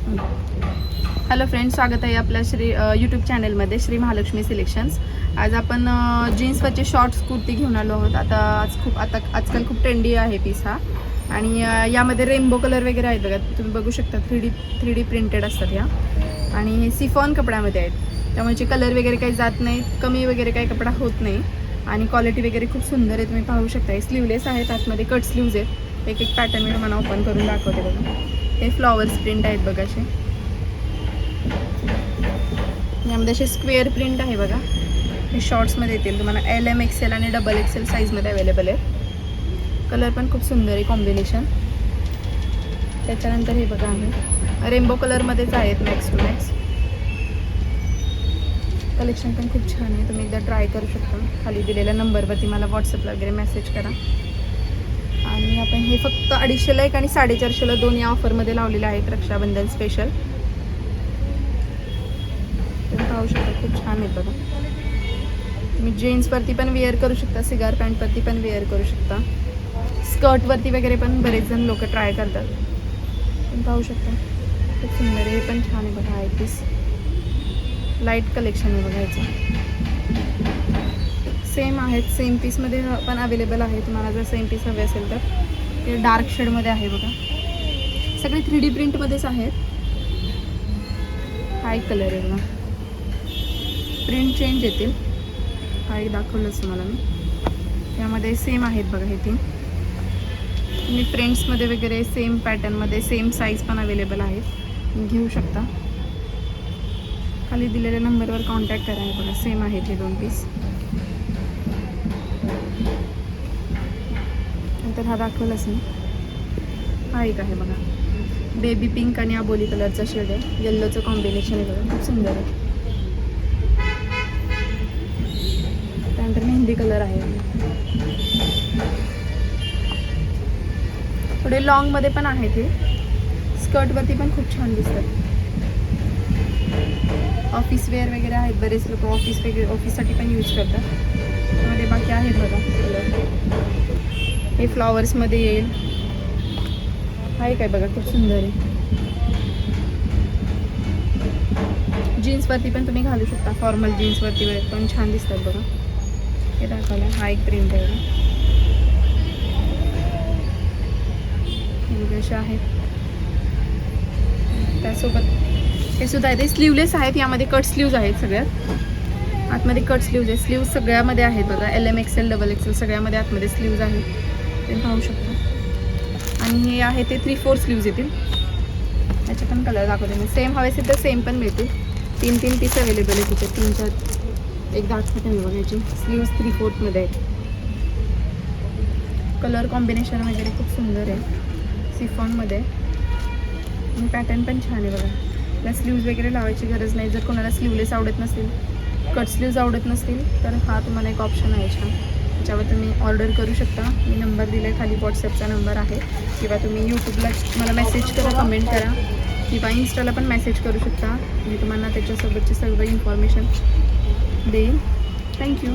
Hello friends, स्वागत आहे आपल्या यूट्यूब चॅनलमध्ये श्री महालक्ष्मी सिलेक्शन्स. आज आपण जीन्सवरचे शॉर्ट्स कुर्ती घेऊन आलो आहोत. आजकाल खूप ट्रेंडी आहे पीस हा. आणि यामध्ये रेनबो कलर वगैरे आहेत बघा, तुम्ही बघू शकता. 3D प्रिंटेड असतात ह्या आणि हे सिफॉन कपड्यामध्ये आहेत, त्यामुळे कलर वगैरे काही जात नाही, कमी वगैरे काही कपडा होत नाही आणि क्वालिटी वगैरे खूप सुंदर आहे. तुम्ही पाहू शकता. हे स्लीवलेस आहेत, आतमध्ये कट स्लीव्ज आहेत. एक पॅटर्न मी तुम्हाला ओपन करून दाखवते बघा. हे फ्लॉवर्स प्रिंट आहेत बघा. असे यामध्ये असे स्क्वेअर प्रिंट आहे बघा. हे शॉर्ट्समध्ये येतील तुम्हाला. LM XL आणि XXL साईजमध्ये अवेलेबल आहे. कलर पण खूप सुंदर आहे, कॉम्बिनेशन. त्याच्यानंतर हे बघा आहे रेनबो कलरमध्येच आहेत, मॅक्स टू मॅक्स. कलेक्शन पण खूप छान आहे, तुम्ही एकदा ट्राय करू शकता. खाली दिलेल्या नंबरवरती मला व्हॉट्सअपला वगैरे मेसेज करा. आणि आपण हे फक्त 250ला एक आणि 450ला दोन या ऑफरमध्ये लावलेले आहेत, रक्षाबंधन स्पेशल. तुम्ही पाहू शकता, खूप छान आहेत बघा. तुम्ही जीन्सवरती पण वेअर करू शकता, सिगार पॅन्टवरती पण वेअर करू शकता, स्कर्टवरती वगैरे पण बरेच जण लोक ट्राय करतात. तुम्ही पाहू शकता, खूप सुंदर आहे. हे पण छान आहे बघा. एक पीस लाईट कलेक्शन आहे बघा. याचं सेम आहेत, सेम पीसमध्ये पण अवेलेबल आहे. तुम्हाला जर सेम पीस हवे असेल तर ते डार्क शेडमध्ये आहे बघा. सगळे 3D प्रिंटमध्येच आहेत. हा एक कलर आहे बघा. प्रिंट चेंज येतील. हा एक दाखवलंच तुम्हाला मी. यामध्ये सेम आहेत बघा हे तीन. तुम्ही प्रिंट्समध्ये वगैरे सेम पॅटर्नमध्ये सेम साईज पण अवेलेबल आहेत, तुम्ही घेऊ शकता. खाली दिलेल्या नंबरवर कॉन्टॅक्ट करा. आहे बघा, सेम आहेत हे दोन पीस. नंतर हा दाखवलाच मी. हा एक आहे बघा. बेबी पिंक आणि अबोली कलरचा शेड आहे, येल्लोचं कॉम्बिनेशन आहे बघा, खूप सुंदर आहे. त्यानंतर मेहंदी कलर आहे. थोडे लॉंगमध्ये पण आहेत हे. स्कर्टवरती पण खूप छान दिसतात. ऑफिस वेअर वगैरे आहेत, बरेच लोक ऑफिससाठी पण यूज करतात. त्यामध्ये बाकी आहेत बघा कलर. हे फ्लॉवर्समध्ये येईल. हा एक आहे बघा, खूप सुंदर आहे. जीन्सवरती पण तुम्ही घालू शकता, फॉर्मल जीन्सवरती वगैरे पण छान दिसतात बघा. हे दाखवलं. हा एक प्रिंट आहे असे आहेत. त्यासोबत हे सुद्धा आहे, ते स्लीवलेस आहेत. यामध्ये कट स्लीव्ज आहेत सगळ्यात. आतमध्ये कट स्लीव्ज आहे. स्लीव्ज सगळ्यामध्ये आहेत बघा. LM XL XXL सगळ्यामध्ये आतमध्ये स्लीव्ज आहेत, ते पाहू शकता. आणि हे आहे ते 3/4 स्लीव्ज येतील. याचे पण कलर दाखवते मी. सेम हवे असेल तर सेम पण मिळतील. 3 पीस अवेलेबल आहे तिथे. 3-4 एक दाखवते मी बघा. याची स्लीव्ज 3/4मध्ये आहेत. कलर कॉम्बिनेशन वगैरे खूप सुंदर आहे, सिफॉनमध्ये. आणि पॅटर्न पण छान आहे बघा. त्याला स्लीव्ज वगैरे लावायची गरज नाही. जर कोणाला स्लीवलेस आवडत नसतील, कट स्लीव्ज आवडत नसतील, तर हा तुम्हाला एक ऑप्शन आहे छान. त्याच्यावर तुम्ही ऑर्डर करू शकता. मी नंबर दिला आहे खाली, व्हॉट्सअपचा नंबर आहे. किंवा तुम्ही यूट्यूबला मला मेसेज करा, कमेंट करा, किंवा इन्स्टाला पण मेसेज करू शकता. मी तुम्हाला त्याच्यासोबतची सर्व इन्फॉर्मेशन देईन. थँक्यू.